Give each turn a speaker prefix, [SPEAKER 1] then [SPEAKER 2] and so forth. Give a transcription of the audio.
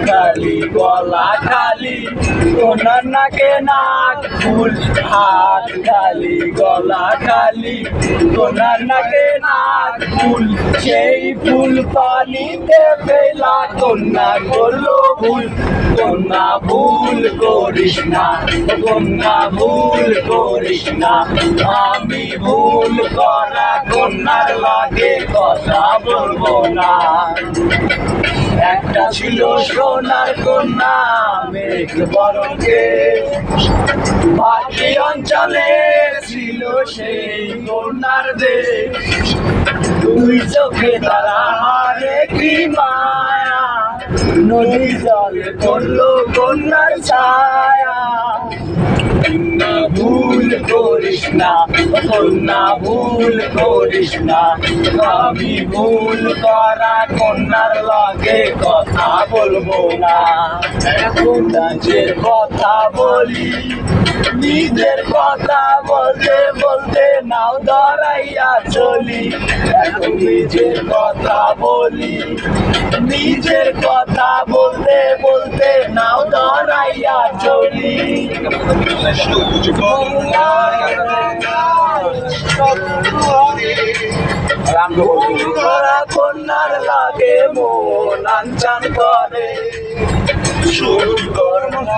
[SPEAKER 1] খালি গলা খালি ওনার নাকে নাক ফুল, হাত খালি গলা খালি ওনার নাকে নাক ফুল, সেই ফুল পানিতে ফেলা কন্যা করলো ভুল। কন্যা ভুল করিস না, কন্যা ভুল করিস না, আমি ভুল করা কন্যার লাগে কথা বলবো না। একটা ছিল সোনার কন্যা মেঘ বরণে, পাখি অঞ্চলে ছিল সেই কন্যার দেশ। দুই চোখে তারা হারে কি মায়া, নদী জলে পড়লো কন্যার ছায়া। কন্যা ভুল করিস না, কন্যা ভুল করিস না, আমি ভুল করা কন্যার লাগে কথা বলবো না। এখন নিজের কথা বলি, নিজের কথা বলতে বলতে নাও ধরাইয়া চলি। এখন নিজের কথা বলি, নিজের কথা বলতে বলতে নাও ধরাইয়া চলি। কন্যার লাগে মন আনচান করে, সুর কর্ম